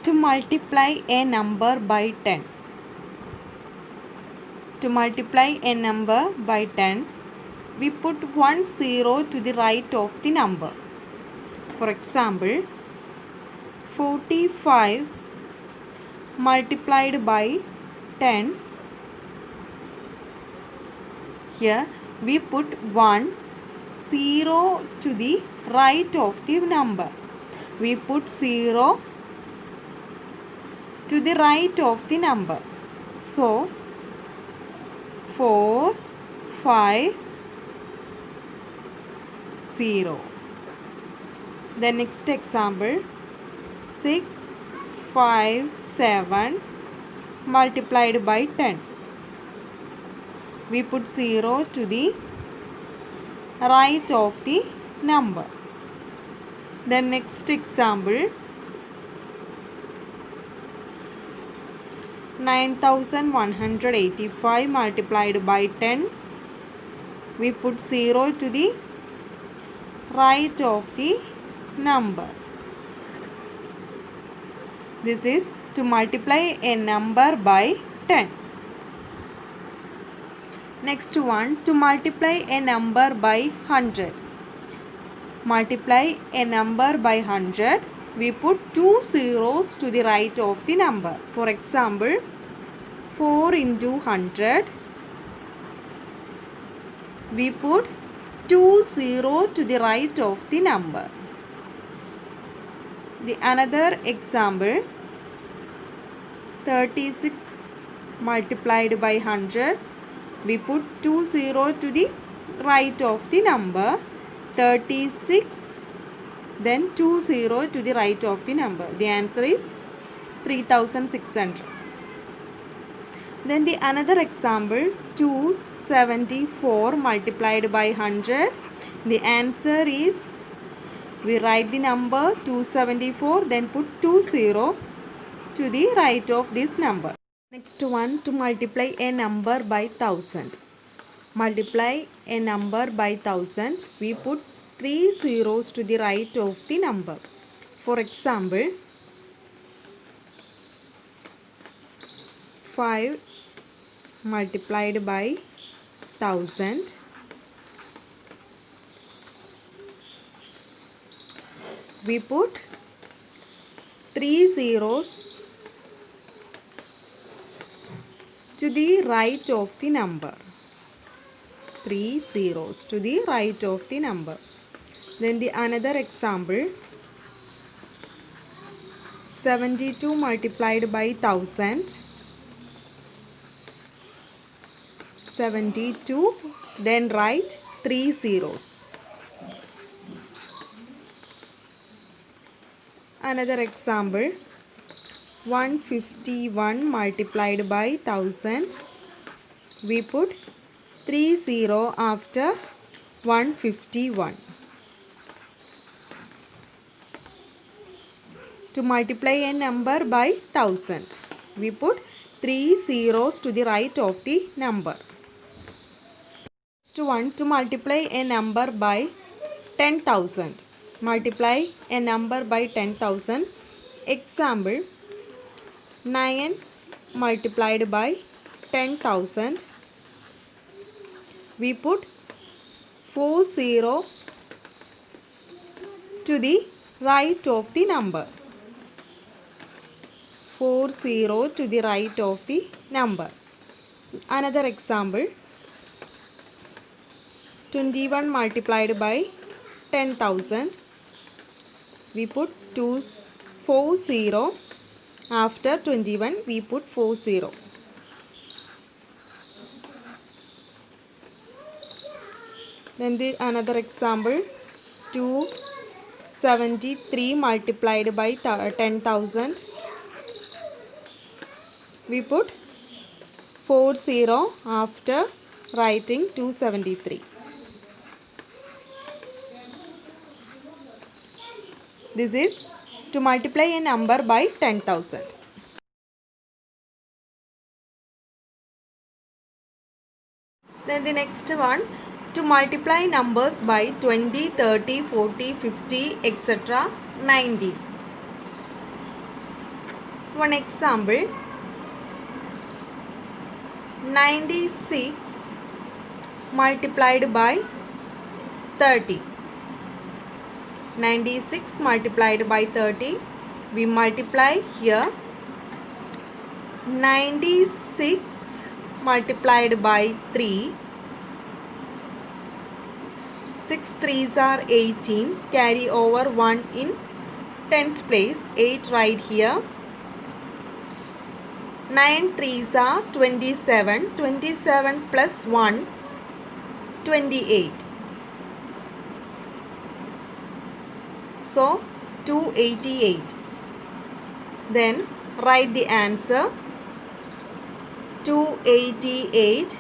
To multiply a number by 10. To multiply a number by 10, we put one zero to the right of the number. For example, 45 multiplied by 10. Here we put 1 0 to the right of the number. We put 0 to the right of the number. So 4 5 0. The next example, 6 5 7 multiplied by 10. We put 0 to the right of the number. The next example, 9185 multiplied by 10. We put 0 to the right of the number. This is to multiply a number by 10. Next one, to multiply a number by 100. Multiply a number by 100. We put 2 zeros to the right of the number. For example, 4 into 100. We put 2 zeros to the right of the number. The another example, 36 multiplied by 100. We put 2 zeros to the right of the number. 36, then 2 zeros to the right of the number. The answer is 3600. Then the another example, 274 multiplied by 100. The answer is, we write the number 274, then put 2 zeros to the right of this number. Next one, to multiply a number by 1000. Multiply a number by 1000. We put 3 zeros to the right of the number. For example, 5 multiplied by 1000. We put 3 zeros to the right of the number. 3 zeros to the right of the number. Then the another example, 72 multiplied by 1000. 72, then write 3 zeros. Another example, 151 multiplied by 1000. We put 3 zeros after 151. To multiply a number by 1000, we put 3 zeros to the right of the number. Next one, to multiply a number by 10,000. Multiply a number by 10,000. Example, 9 multiplied by 10,000. We put 4 zeros to the right of the number. 4 zeros to the right of the number. Another example, 21 multiplied by 10,000. We put 4 zeros. After 21, we put 4 zeros. Then the another example, 273 multiplied by 10,000. We put 4 zeros after writing 273. This is to multiply a number by 10,000. Then the next one, to multiply numbers by 20, 30, 40, 50, etc. 90. One example, 96 multiplied by 30. 96 multiplied by 30. We multiply here. 96 multiplied by 3. 6 3s are 18. Carry over 1 in tens place. 8 right here. 9 3s are 27. 27 plus 1, 28. So 288. Then write the answer. 288.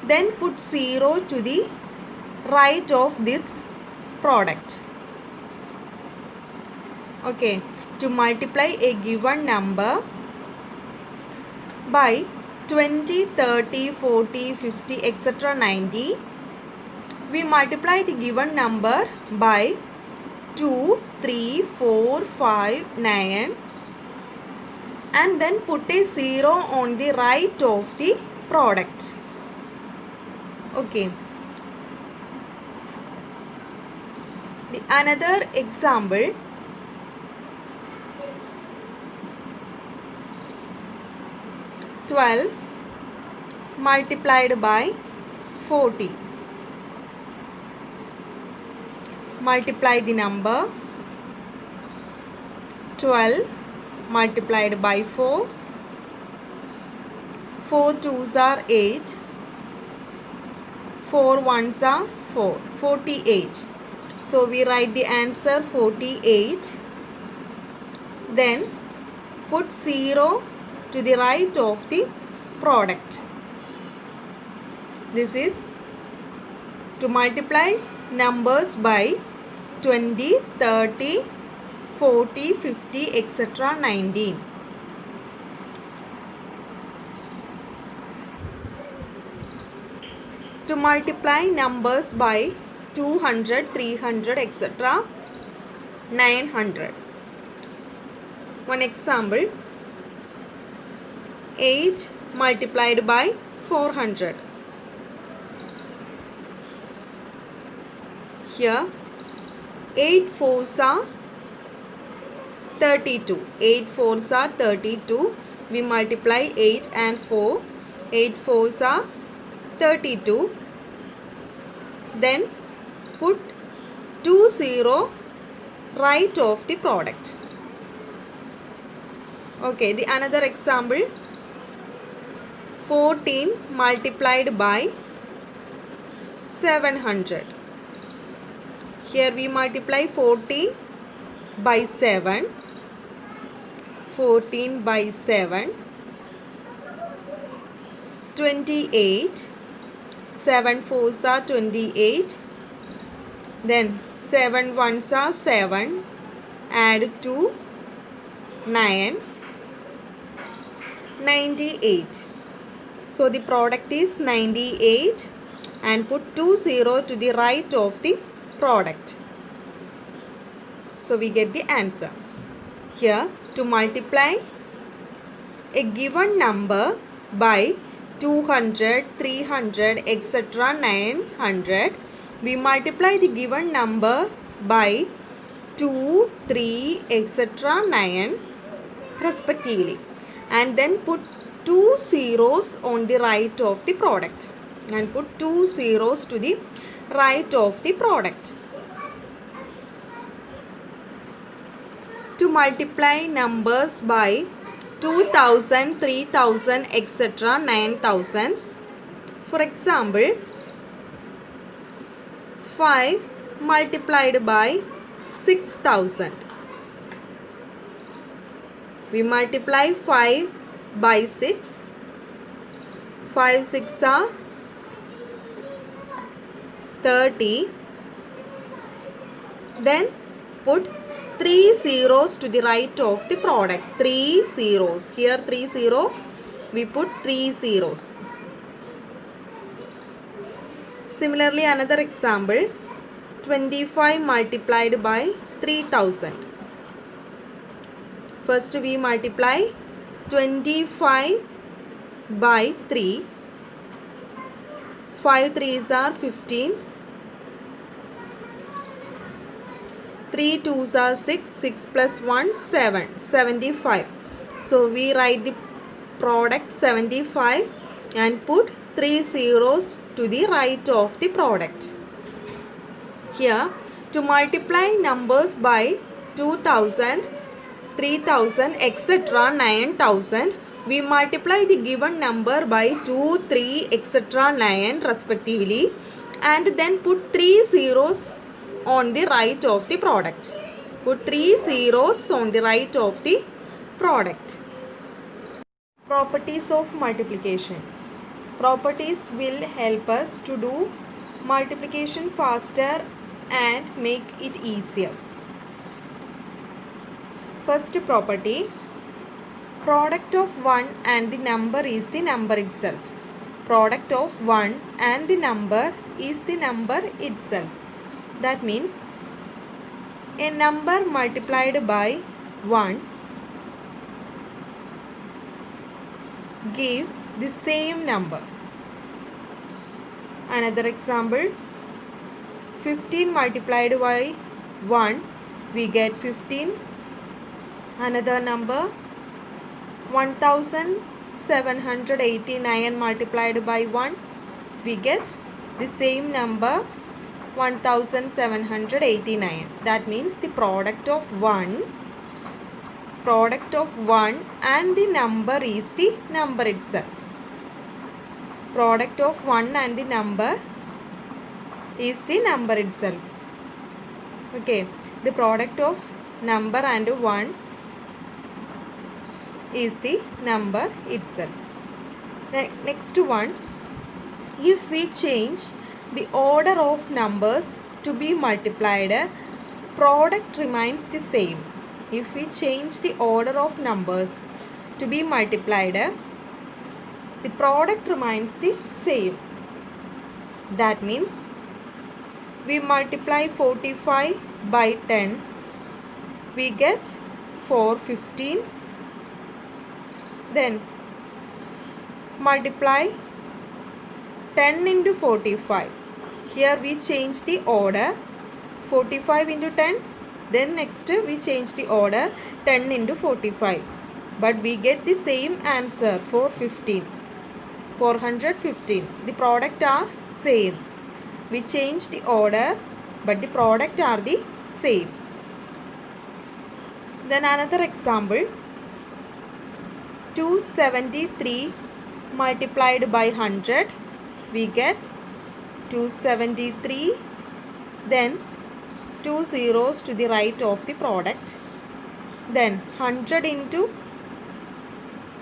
Then put 0 to the right of this product. Okay, to multiply a given number by 20, 30, 40, 50, etc. 90, we multiply the given number by 2, 3, 4, 5, 9 and then put a 0 on the right of the product. Okay. The another example, 12 multiplied by 40. Multiply the number. 12 multiplied by 4. 4 2s are 8. 4 1s are 4. 48. So we write the answer 48. Then put 0 to the right of the product. This is to multiply numbers by 20, 30, 40, 50, etc. 19. To multiply numbers by 200, 300, etc. 900. One example, 8 multiplied by 400. Here 8 4s are 32. 8 4s are 32. We multiply 8 and 4. 8 4s are 32. Then put 2 0 right of the product. Okay, the another example, 14 multiplied by 700. Here we multiply 14 by 7. 14 by 7. 28. 7 4s are 28. Then 7 1s are 7. Add 2. 9. 98. So the product is 98 and put 2 0 to the right of the product. So we get the answer. Here to multiply a given number by 200, 300, etc. 900, we multiply the given number by 2, 3, etc. 9 respectively. And then put 2 zeros on the right of the product. And put 2 zeros to the right of the product. To multiply numbers by 2000, 3000, etc. 9000. For example, 5 multiplied by 6000. We multiply 5 by 6. 5 6 are 30. Then put 3 zeros to the right of the product. 3 zeros. Here 3 0. We put 3 zeros. Similarly, another example, 25 multiplied by 3000. First we multiply 25 by 3. 5 3s are 15. 3 2s are 6. 6 plus 1 7. 75. So we write the product 75 and put 3 zeros to the right of the product. Here, to multiply numbers by 2000, 3000, etc. 9000, we multiply the given number by 2, 3, etc. 9 respectively, and then put 3 zeros on the right of the product. Put 3 zeros on the right of the product. Properties of multiplication. Properties will help us to do multiplication faster and make it easier. First property, product of 1 and the number is the number itself. Product of 1 and the number is the number itself. That means a number multiplied by 1 gives the same number. Another example, 15 multiplied by 1, we get 15. Another number, 1789 multiplied by 1, we get the same number, 1789. That means the product of 1 and the number is the number itself. Product of 1 and the number is the number itself. Okay, the product of number and 1 is the number itself. Next one, if we change the order of numbers to be multiplied, product remains the same. If we change the order of numbers to be multiplied, the product remains the same. That means we multiply 45 by 10, we get 415. Then multiply 10 into 45. Here we change the order, 45 into 10. Then next we change the order, 10 into 45. But we get the same answer, 415. The product are same. We change the order, but the product are the same. Then another example, 273 multiplied by 100, we get 273. Then 2 zeros to the right of the product. Then 100 into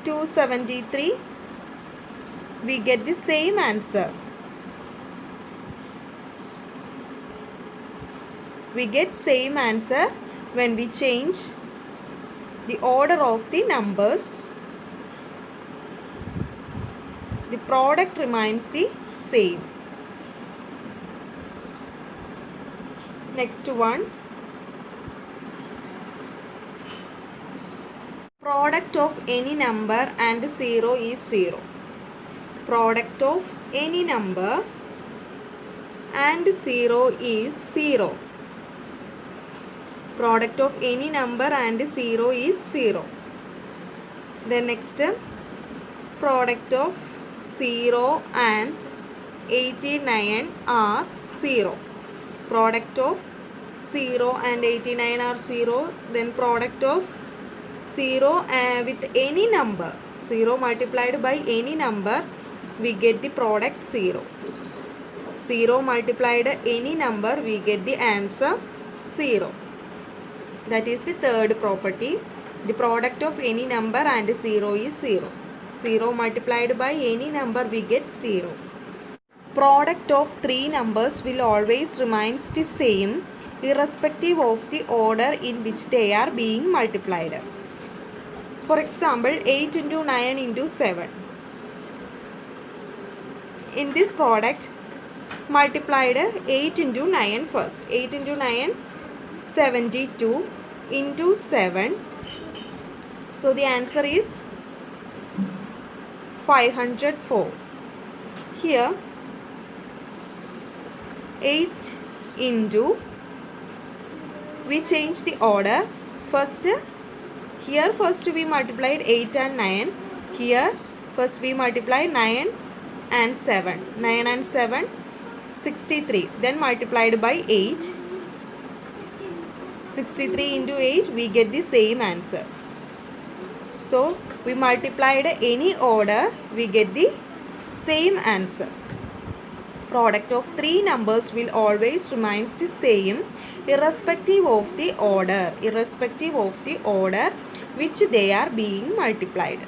273, we get the same answer. We get same answer when we change the order of the numbers. The product remains the same. Next one, product of any number and 0 is 0. Product of any number and 0 is 0. Product of any number and 0 is 0. Then next, product of 0 and 89 are 0. Product of 0 and 89 are 0. Then product of 0 with any number, 0 multiplied by any number, we get the product 0. 0 multiplied any number, we get the answer 0. That is the third property. The product of any number and 0 is 0. 0 multiplied by any number, we get 0. Product of three numbers will always remains the same irrespective of the order in which they are being multiplied. For example, 8 into 9 into 7. In this product, multiplied 8 into 9 first. 8 into 9, 72 into 7. So the answer is 504. Here 8 into, we change the order. First we multiplied 8 and 9. Here first we multiply 9 and 7. 9 and 7, 63. Then multiplied by 8. 63 into 8, we get the same answer. So we multiplied any order, we get the same answer. Product of three numbers will always remains the same irrespective of the order which they are being multiplied.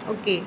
Okay.